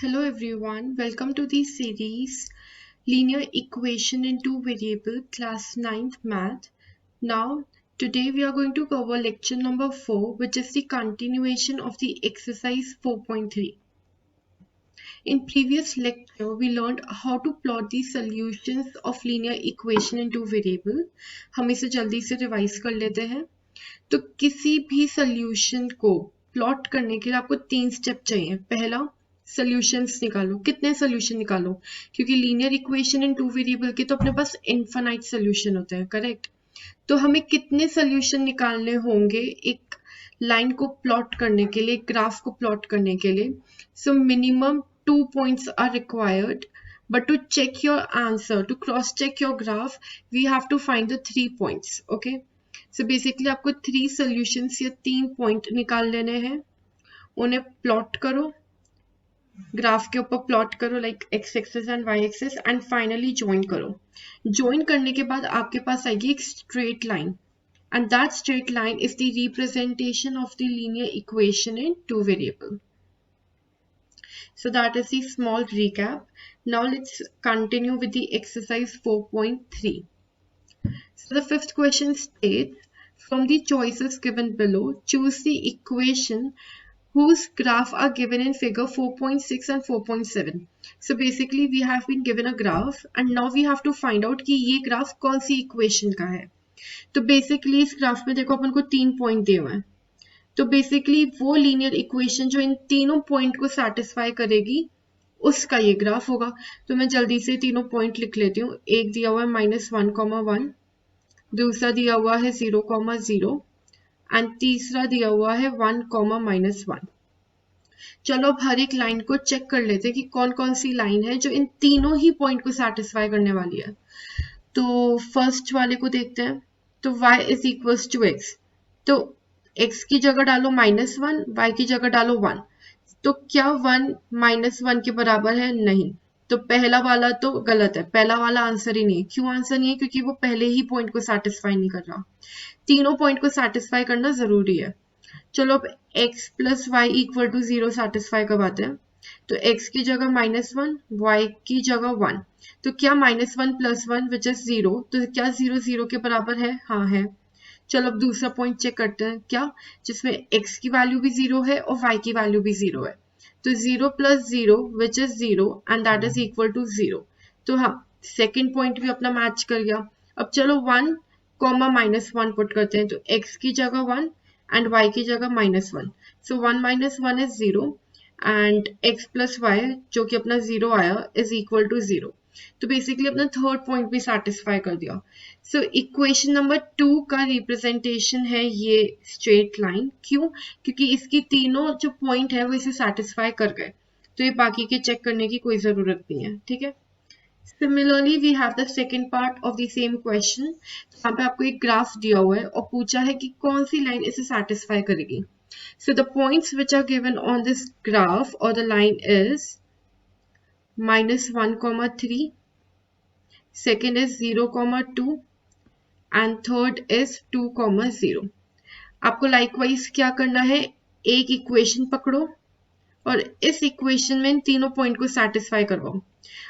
Hello everyone, welcome to the series Linear Equation in Two Variable Class 9th Math. Now, today we are going to cover lecture number 4, which is the continuation of the exercise 4.3. In previous lecture, we learned how to plot the solutions of linear equation in two variable. हम इसे जल्दी से revise कर लेते हैं. तो किसी भी सॉल्यूशन को प्लॉट करने के लिए आपको 3 स्टेप चाहिए. पहला, सॉल्यूशंस निकालो. कितने सॉल्यूशन निकालो? क्योंकि linear equation in two variable के तो अपने पास इनफाइनाइट सॉल्यूशन होते हैं, करेक्ट? तो हमें कितने सॉल्यूशन निकालने होंगे एक लाइन को प्लॉट करने के लिए, ग्राफ को प्लॉट करने के लिए? So minimum 2 points are required, but to check your answer, to cross check your graph, we have to find the 3 points. Okay, so basically आपको 3 solutions या 3 point निकाल लेने हैं. उन्हें प्लॉट करो, ग्राफ के ऊपर प्लॉट करो, like x axis and y axis, and finally join करो. ज्वाइन करने के बाद आपके पास आएगी एक straight line, and that straight line is the representation of the linear equation in two variable. So that is the small recap. Now let's continue with the exercise 4.3. So the fifth question states, from the choices given below, choose the equation whose graph are given in figure 4.6 and 4.7. So basically we have been given a graph and now we have to find out कि ये graph कौन सी equation का है. तो basically इस graph में देखो अपन को 3 point दिए हुए हैं. तो बेसिकली वो लीनियर इक्वेशन जो इन तीनों पॉइंट को सेटिस्फाई करेगी उसका ये ग्राफ होगा. तो मैं जल्दी से तीनों पॉइंट लिख लेती हूँ. एक दिया हुआ है -1,1, दूसरा दिया हुआ है 0,0 एंड तीसरा दिया हुआ है 1,-1. चलो अब हर एक लाइन को चेक कर लेते हैं कि कौन कौन सी लाइन है जो इन तीनों ही पॉइंट को सेटिस्फाई करने वाली है. तो फर्स्ट वाले को देखते हैं. तो y is equals to x. तो x की जगह डालो -1, y की जगह डालो 1. तो क्या 1 -1 के बराबर है? नहीं. तो पहला वाला तो गलत है, पहला वाला आंसर ही नहीं है. क्यों आंसर नहीं है? क्योंकि वो पहले ही पॉइंट को सेटिस्फाई नहीं कर रहा. तीनों पॉइंट को सेटिस्फाई करना जरूरी है. चलो अब x plus y equal to 0 satisfy करवाते हैं. तो x की जगह -1, y की जगह 1. तो क्या -1 + 1 विच इज 0, तो क्या 0 0 के बराबर है? हाँ है. चलो अब दूसरा पॉइंट चेक करते हैं, क्या जिसमें x की वैल्यू भी 0 है और y की वैल्यू भी 0 है. तो 0 + 0 which is 0 and that is equal to 0. तो हाँ, सेकेंड पॉइंट भी अपना मैच कर गया. अब चलो 1, -1 पुट करते हैं. तो x की जगह 1 एंड y की जगह -1. सो 1 - 1 इज 0 एंड x + y जो कि अपना 0 आया इज इक्वल टू 0. तो बेसिकली अपना थर्ड पॉइंट भी सेटिस्फाई कर दिया. सो इक्वेशन नंबर 2 का रिप्रेजेंटेशन है ये स्ट्रेट लाइन. क्यों? क्योंकि इसकी तीनों जो पॉइंट है वो इसे सेटिस्फाई कर गए. तो ये बाकी के चेक करने की कोई जरूरत नहीं है. ठीक है. Similarly we have the second part of the same question. यहाँ पे आपको एक ग्राफ दिया हुआ है और पूछा है कि कौन सी लाइन इसे सेटिस्फाई करेगी. So the points which are given on this graph और the line is -1,3, second is 0,2 and third is 2,0. आपको लाइकवाइज क्या करना है, एक इक्वेशन पकड़ो और इस इक्वेशन में इन तीनों पॉइंट को सेटिस्फाई करवाओ.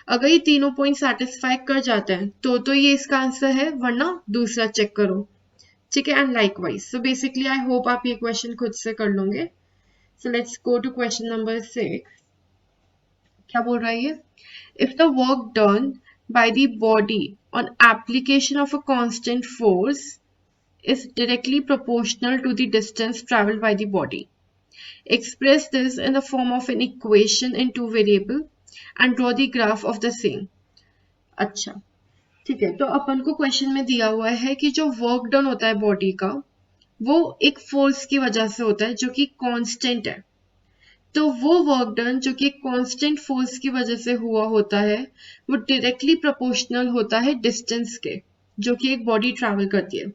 अगर ये तीनों पॉइंट सेटिस्फाई कर जाते हैं तो ये इसका आंसर है, वरना दूसरा चेक करो. ठीक है. And likewise. So basically I hope आप ये क्वेश्चन खुद से कर लोगे. So let's go to question number 6. क्या बोल रहा है ये? If the work done by the body on application of a constant force is directly proportional to the distance traveled by the body, express this in the form of an equation in two variable and draw the graph of the same. अच्छा, ठीक है. तो अपन को question में दिया हुआ है कि जो वर्क डन होता है बॉडी का वो एक फोर्स की वजह से होता है जो कि कांस्टेंट है. तो वो वर्क डन जो कि कांस्टेंट फोर्स की वजह से हुआ होता है वो डायरेक्टली प्रोपोर्शनल होता है डिस्टेंस के जो कि एक बॉडी ट्रैवल करती है.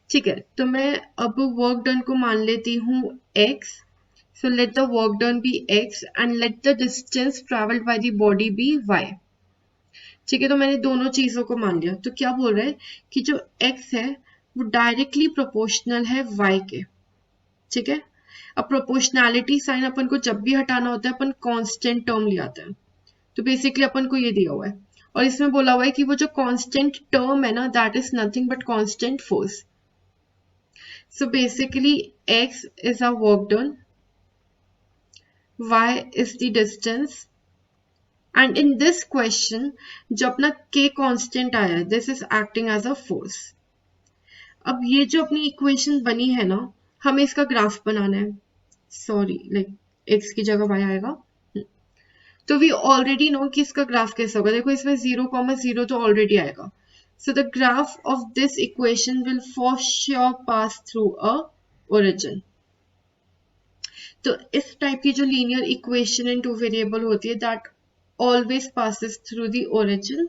ठीक है. तो मैं अब वर्क डन को मान लेती हूँ x. So let the work done be x and let the distance travelled by the body be y. ठीक है. तो मैंने दोनों चीजों को मान लिया. तो क्या बोल रहा है कि जो x है वो डायरेक्टली प्रोपोर्शनल है y के. ठीक है. अब प्रोपोर्शनैलिटी साइन अपन को जब भी हटाना होता है अपन कांस्टेंट टर्म ले आते हैं, तो बेसिकली अपन को ये दिया हुआ है और इसमें बोला हुआ है कि वो जो कांस्टेंट टर्म है ना that is nothing but constant force. So basically x is our work done, y is the distance, and in this question जो अपना k constant आया है this is acting as a force. अब ये जो अपनी इक्वेशन बनी है ना हमें इसका ग्राफ बनाना है, सॉरी लाइक x की जगह y आएगा, तो वी ऑलरेडी नो कि इसका ग्राफ कैसा होगा. देखो इसमें 0,0 तो ऑलरेडी आएगा. So the graph of this equation will for sure pass through a origin. तो इस टाइप की जो linear equation in two variable होती है that always passes through the origin.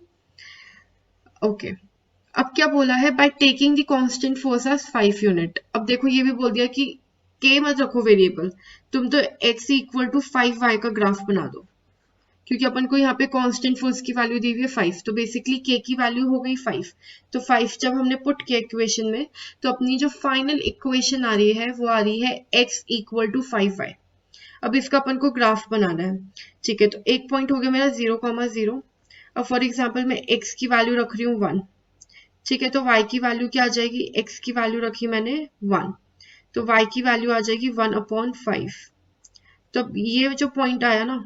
Okay अब क्या बोला है by taking the constant force as 5 unit. अब देखो ये भी बोल दिया कि k मत रखो वेरिएबल, तुम तो x इक्वल टू 5y का ग्राफ बना दो, क्योंकि अपन को यहाँ पे कांस्टेंट फोर्स की वैल्यू दी हुई है 5, तो बेसिकली k की वैल्यू हो गई 5. तो 5 जब हमने पुट किया इक्वेशन में तो अपनी जो फाइनल इक्वेशन आ रही है वो आ रही है x इक्वल टू 5y. अब इसका अपन को ग्राफ बनाना है, ठीक है. तो एक पॉइंट हो गया मेरा 0,0. अब फॉर एग्जाम्पल मैं x की वैल्यू रख रही हूँ 1, ठीक है. तो y की वैल्यू क्या आ जाएगी, x की वैल्यू रखी मैंने 1, तो y की वैल्यू आ जाएगी 1/5. तो ये जो पॉइंट आया ना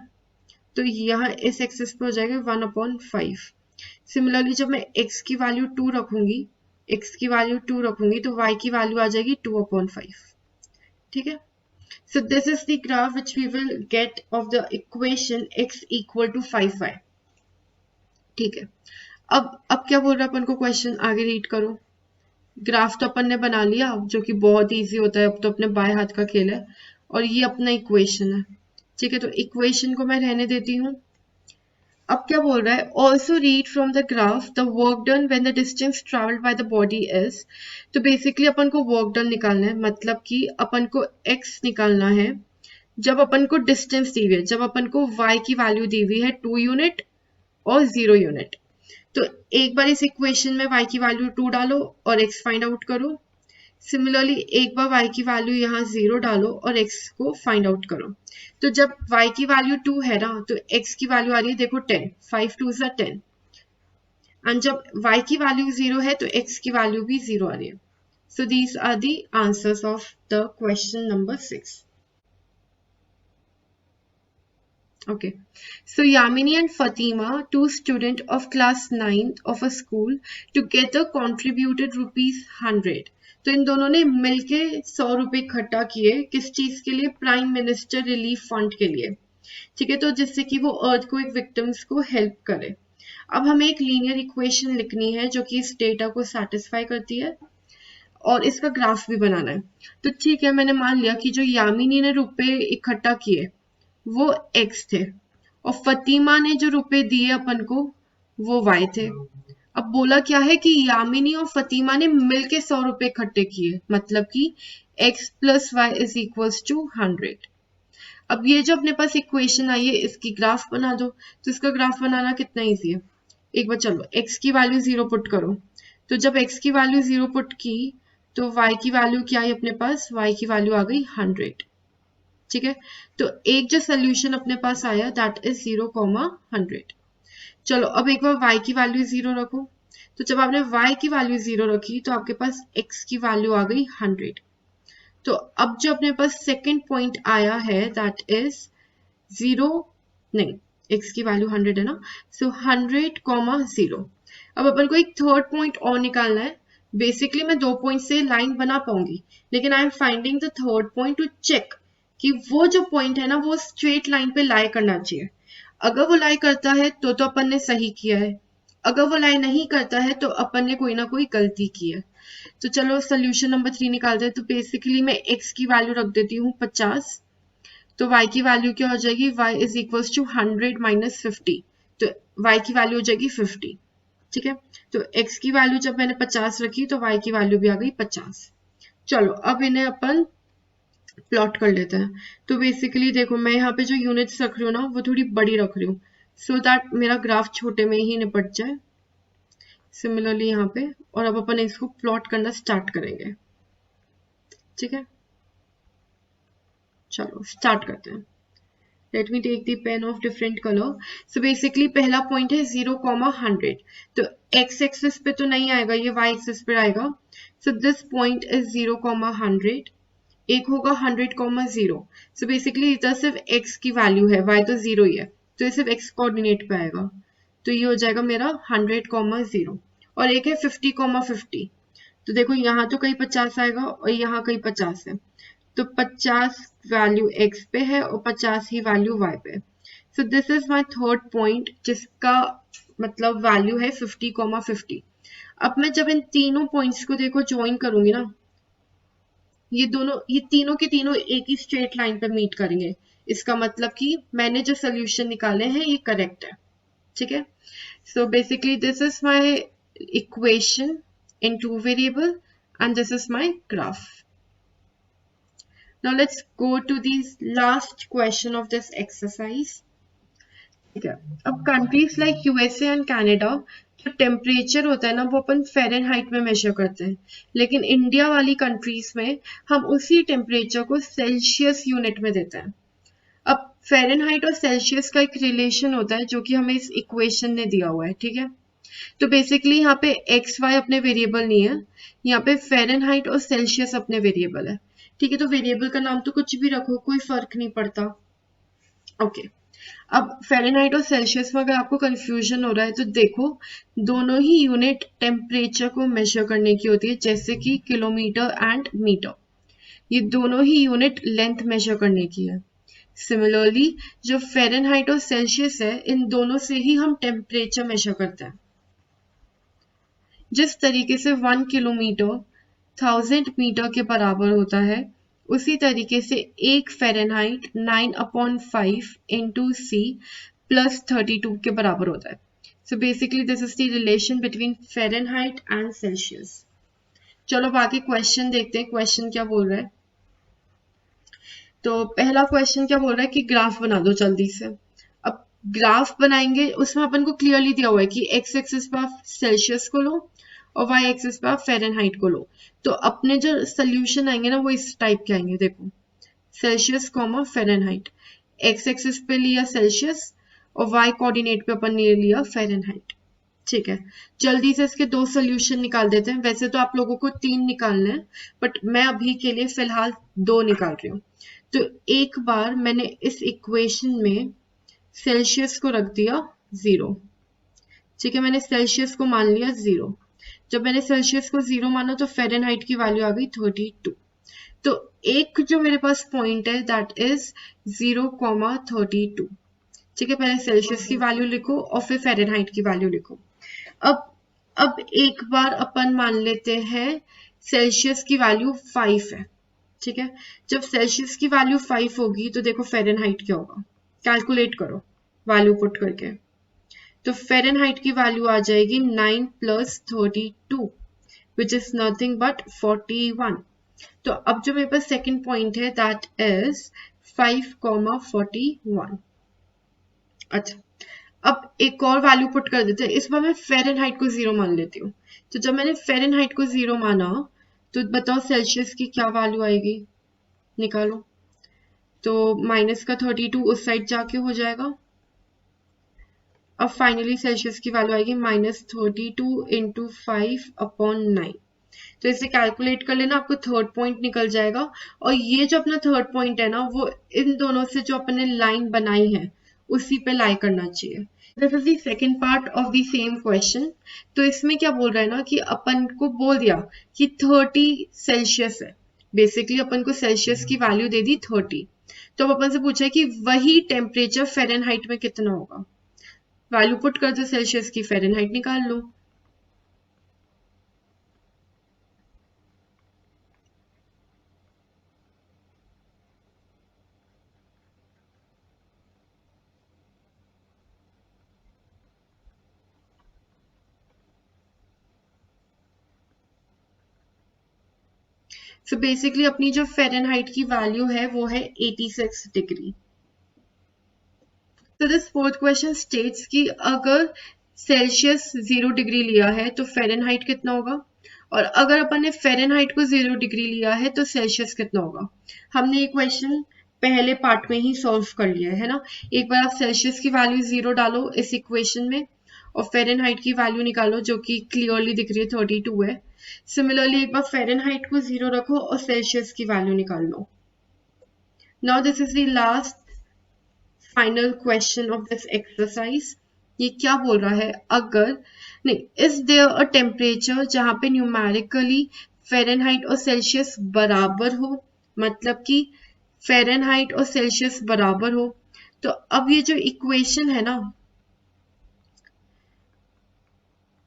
तो यहाँ इस एक्सिस पे हो जाएगा 1/5. सिमिलरली जब मैं x की वैल्यू 2 रखूंगी, x की वैल्यू 2 रखूंगी तो y की वैल्यू आ जाएगी 2/5. ठीक है. So this is the graph which we will get of the equation x equal to 5y. ठीक है. अब क्या बोल रहा है अपन को क्वेश्चन, आगे रीड करो. ग्राफ तो अपन ने बना लिया जो कि बहुत ईजी होता है, अब तो अपने बाएं हाथ का खेल है, और ये अपना इक्वेशन है. ठीक है. तो इक्वेशन को मैं रहने देती हूँ. अब क्या बोल रहा है, also read from the graph the work done when the distance travelled by the body is. तो बेसिकली अपन को वर्क डन निकालना है, मतलब कि अपन को x निकालना है जब अपन को डिस्टेंस दी हुई है, जब अपन को y की वैल्यू दी हुई है 2 यूनिट और 0 यूनिट. तो एक बार इस इक्वेशन में y की वैल्यू 2 डालो और x फाइंड आउट करो. सिमिलरली एक बार y की वैल्यू यहाँ 0 डालो और x को फाइंड आउट करो. तो जब y की वैल्यू 2 है ना तो x की वैल्यू आ रही है देखो 10, 5 2 is 10. एंड जब y की वैल्यू 0 है तो x की वैल्यू भी 0 आ रही है. So these are the answers of the question number 6. Okay, so Yamini and Fatima, two students of class 9th of a school, together contributed ₹100. तो इन दोनों ने मिलके 100 रुपए इकट्ठा किए, किस चीज के लिए, प्राइम मिनिस्टर रिलीफ फंड के लिए. ठीक है. तो जिससे कि वो अर्थक्वेक विक्टिम्स को हेल्प करे. अब हमें एक लीनियर इक्वेशन लिखनी है जो कि इस डेटा को सेटिस्फाई करती है और इसका ग्राफ भी बनाना है. तो ठीक है, मैंने मान लिया कि जो यामिनी ने रुपए इकट्ठा किए वो x थे और फतीमा ने जो रुपए दिए अपन को वो y थे. अब बोला क्या है कि यामिनी और फतीमा ने मिलके 100 रुपए इकट्ठे किए, मतलब कि x plus y is equals to 100. अब ये जो अपने पास इक्वेशन आई है इसकी ग्राफ बना दो. तो इसका ग्राफ बनाना कितना ईजी है, एक बार चलो x की वैल्यू 0 पुट करो. तो जब x की वैल्यू 0 पुट की तो y की वैल्यू क्या आई अपने पास, y की वैल्यू आ गई 100. ठीक है. तो एक जो सोल्यूशन अपने पास आया दैट इज 0,100. चलो अब एक बार y की वैल्यू 0 रखो. तो जब आपने y की वैल्यू 0 रखी तो आपके पास x की वैल्यू आ गई 100. तो अब जो अपने पास सेकंड पॉइंट आया है दैट इज 0 नहीं, x की वैल्यू 100 है ना, सो 100,0. अब अपन को एक थर्ड पॉइंट और निकालना है. बेसिकली मैं 2 पॉइंट से लाइन बना पाऊंगी, लेकिन I am finding the third point to check कि वो जो पॉइंट है ना वो स्ट्रेट लाइन पे लाई करना चाहिए. अगर वो लाई करता है तो अपन ने सही किया है, अगर वो लाई नहीं करता है तो अपन ने कोई ना कोई गलती की है. तो चलो सोल्यूशन नंबर 3 निकालते हैं. तो बेसिकली मैं x की वैल्यू रख देती हूँ 50. तो y की वैल्यू क्या हो जाएगी, y is equal to 100 minus 50. तो y की वैल्यू हो जाएगी 50. ठीक है. तो x की वैल्यू जब मैंने 50 रखी तो y की वैल्यू भी आ गई 50. चलो अब इन्हें अपन प्लॉट कर लेते हैं. तो बेसिकली देखो मैं यहाँ पे जो यूनिट्स रख रही हूँ ना वो थोड़ी बड़ी रख रही हूँ सो दैट मेरा ग्राफ छोटे में ही निपट जाए. सिमिलरली यहाँ पे, और अब अपन इसको प्लॉट करना स्टार्ट करेंगे. ठीक है. चलो स्टार्ट करते हैं। Let me take the pen of different colour. So basically पहला पॉइंट है 0,100, तो एक्स एक्सिस पे तो नहीं आएगा, ये वाई एक्सिस पे आएगा। So this point is 0,100। एक होगा 100,0। सो बेसिकली इधर सिर्फ x की वैल्यू है, y तो 0 ही है, तो ये सिर्फ x कोऑर्डिनेट पे आएगा, तो ये हो जाएगा मेरा 100,0। और एक है 50,50, तो देखो यहाँ तो कहीं 50 आएगा और यहाँ कहीं 50 है, तो 50 वैल्यू x पे है और 50 ही वैल्यू y पे। सो this is my third point जिसका मतलब वैल्यू है 50,50। अब मैं जब इन तीनों पॉइंट्स को देखो ज्वाइन करूंगी ना, ये तीनों के तीनों एक ही स्ट्रेट लाइन पर मीट करेंगे। इसका मतलब कि मैंने जो सोल्यूशन निकाले हैं ये करेक्ट है, ठीक है। So basically this is my equation in two variable and this is my graph. Now let's go to the last question of this exercise. ठीक है, अब countries like USA and Canada जो टेम्परेचर होता है ना वो अपन फ़ारेनहाइट में major करते हैं, लेकिन इंडिया वाली कंट्रीज में हम उसी टेम्परेचर को सेल्सियस यूनिट में देते हैं। अब फ़ारेनहाइट और सेल्सियस का एक रिलेशन होता है जो कि हमें इस इक्वेशन ने दिया हुआ है, ठीक है। तो बेसिकली यहाँ पे एक्स वाई अपने वेरिएबल नहीं है, यहाँ पे फ़ारेनहाइट और सेल्सियस अपने वेरिएबल है, ठीक है। तो वेरिएबल का नाम तो कुछ भी रखो, कोई फर्क नहीं पड़ता। ओके, अब फ़ारेनहाइट और सेल्सियस में अगर आपको कंफ्यूजन हो रहा है तो देखो, दोनों ही यूनिट टेम्परेचर को मेजर करने की होती है, जैसे कि किलोमीटर एंड मीटर, ये दोनों ही यूनिट लेंथ मेजर करने की है। सिमिलरली जो फ़ारेनहाइट और सेल्सियस है, इन दोनों से ही हम टेम्परेचर मेजर करते हैं। जिस तरीके से 1 किलोमीटर 1000 मीटर के बराबर होता है, उसी तरीके से एक फ़ारेनहाइट 9/5 इंटू सी प्लस 32 के बराबर होता है। So basically this is the relation between Fahrenheit and Celsius. चलो बाकी क्वेश्चन देखते हैं, क्वेश्चन क्या बोल रहा है। तो पहला क्वेश्चन क्या बोल रहा है कि ग्राफ बना दो जल्दी से। अब ग्राफ बनाएंगे, उसमें अपन को क्लियरली दिया हुआ है कि एक्स एक्सिस पर आप सेल्सियस को लो और वाई एक्सिस पर आप फ़ारेनहाइट को लो। तो अपने जो सोल्यूशन आएंगे ना वो इस टाइप के आएंगे, देखो Celsius comma Fahrenheit, x axis पे लिया सेल्सियस और वाई कोऑर्डिनेट पे अपन ने लिया फ़ारेनहाइट, ठीक है। जल्दी से इसके दो सोल्यूशन निकाल देते हैं। वैसे तो आप लोगों को 3 निकालने हैं, बट मैं अभी के लिए फिलहाल 2 निकाल रही हूँ। तो एक बार मैंने इस इक्वेशन में सेल्सियस को रख दिया 0, ठीक है, मैंने सेल्सियस को मान लिया 0। जब मैंने सेल्सियस को 0 माना तो फ़ारेनहाइट की वैल्यू आ गई 32। तो एक जो मेरे पास पॉइंट है दैट इज 0,32, ठीक है। पहले सेल्सियस की वैल्यू लिखो और फिर फ़ारेनहाइट की वैल्यू लिखो। अब एक बार अपन मान लेते हैं सेल्सियस की वैल्यू 5 है, ठीक है। जब सेल्सियस की वैल्यू 5 होगी तो देखो फ़ारेनहाइट क्या होगा, कैलकुलेट करो वैल्यू पुट करके। तो फ़ारेनहाइट की वैल्यू आ जाएगी 9 + 32 विच इज नथिंग बट 41। तो अब जो मेरे पास सेकंड पॉइंट है दैट इज 5,41। अच्छा, अब एक और वैल्यू पुट कर देते हैं। इस बार मैं फ़ारेनहाइट को 0 मान लेती हूँ। तो जब मैंने फ़ारेनहाइट को 0 माना तो बताओ सेल्सियस की क्या वैल्यू आएगी, निकालो। तो माइनस का 32 उस साइड जाके हो जाएगा। अब फाइनली सेल्सियस की वैल्यू आएगी -32 इंटू 5/9। तो इसे कैलकुलेट कर लेना, आपको थर्ड पॉइंट निकल जाएगा। और ये जो अपना थर्ड पॉइंट है ना, वो इन दोनों से जो अपने लाइन बनाई है उसी पे लाई करना चाहिए। This is the second part of the same question. तो इसमें क्या बोल रहा है ना कि अपन को बोल दिया कि 30 सेल्सियस है, बेसिकली अपन को सेल्सियस की वैल्यू दे दी 30। तो अब अपन से पूछा है कि वही टेम्परेचर फ़ारेनहाइट में कितना होगा। वैल्यू पुट कर दो सेल्सियस की, फ़ारेनहाइट निकाल लो। सो बेसिकली अपनी जो फ़ारेनहाइट की वैल्यू है वो है 86 डिग्री। तो दिस फोर्थ क्वेश्चन स्टेट्स कि अगर सेल्सियस 0 डिग्री लिया है तो फ़ारेनहाइट कितना होगा, और अगर अपन ने फ़ारेनहाइट को 0 डिग्री लिया है तो सेल्सियस कितना होगा। हमने ये क्वेश्चन पहले पार्ट में ही सॉल्व कर लिया है ना। एक बार आप सेल्सियस की वैल्यू 0 डालो इस इक्वेशन में और फ़ारेनहाइट की वैल्यू निकालो जो कि क्लियरली दिख रही है 32 है। सिमिलरली एक बार फ़ारेनहाइट को 0 रखो और सेल्सियस की वैल्यू निकाल लो। Now this is the last final question of this exercise. ये क्या बोल रहा है, अगर नहीं, इज देयर अ टेम्परेचर जहां पे न्यूमेरिकली फ़ारेनहाइट और सेल्सियस बराबर हो, मतलब कि फ़ारेनहाइट और सेल्सियस बराबर हो। तो अब ये जो इक्वेशन है ना,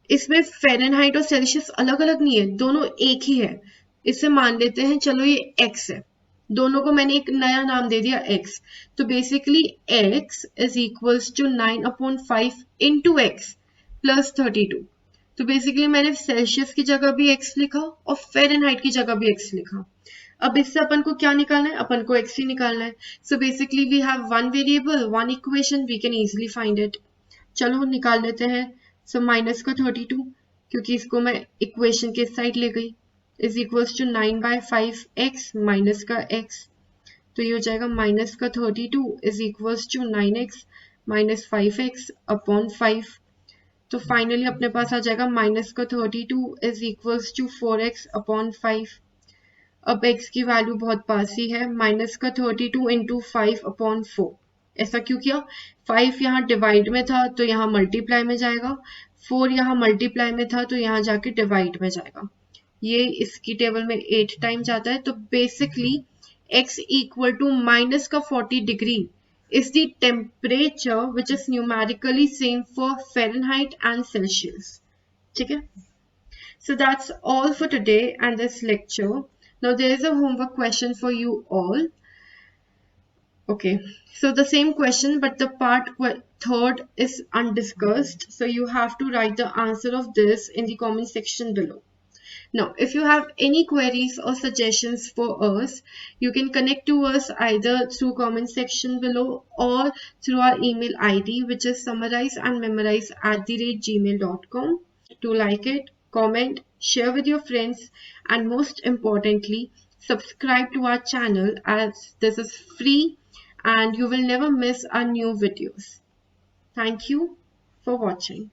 इसमें फ़ारेनहाइट और सेल्सियस अलग अलग नहीं है, दोनों एक ही है। इसे मान लेते हैं, चलो ये x है, दोनों को मैंने एक नया नाम दे दिया x। तो basically x is equals to 9/5 into x plus 32। तो बेसिकली मैंने सेल्सियस की जगह भी x लिखा और फ़ारेनहाइट की जगह भी x लिखा। अब इससे अपन को क्या निकालना है, अपन को x ही निकालना है। So basically we have one variable, one equation, we can easily find it. चलो निकाल लेते हैं। सो माइनस का 32, क्योंकि इसको मैं इक्वेशन के साइड ले गई, is equals to 9/5x minus का x। तो ये हो जाएगा माइनस का 32 is equals to 9x minus 5x upon 5। तो फाइनली अपने पास आ जाएगा माइनस का 32 is equals to 4x upon 5। अब x की वैल्यू बहुत पास ही है, माइनस का 32 इंटू 5 अपॉन 4। ऐसा क्यों किया, 5 यहाँ डिवाइड में था तो यहाँ मल्टीप्लाई में जाएगा, 4 यहाँ मल्टीप्लाई में था तो यहाँ जाके डिवाइड में जाएगा। ये इसकी टेबल में 8 टाइम जाता है। तो basically x equal to minus का 40 degree is the temperature which is numerically same for Fahrenheit and Celsius. ठीक है, so that's all for today and this lecture. Now there is a homework question for you all. Okay, so the same question but the part third is undiscussed, so you have to write the answer of this in the comment section below. Now, if you have any queries or suggestions for us, you can connect to us either through comment section below or through our email ID, which is summarizeandmemorize@gmail.com. To like it, comment, share with your friends, and most importantly, subscribe to our channel as this is free and you will never miss our new videos. Thank you for watching.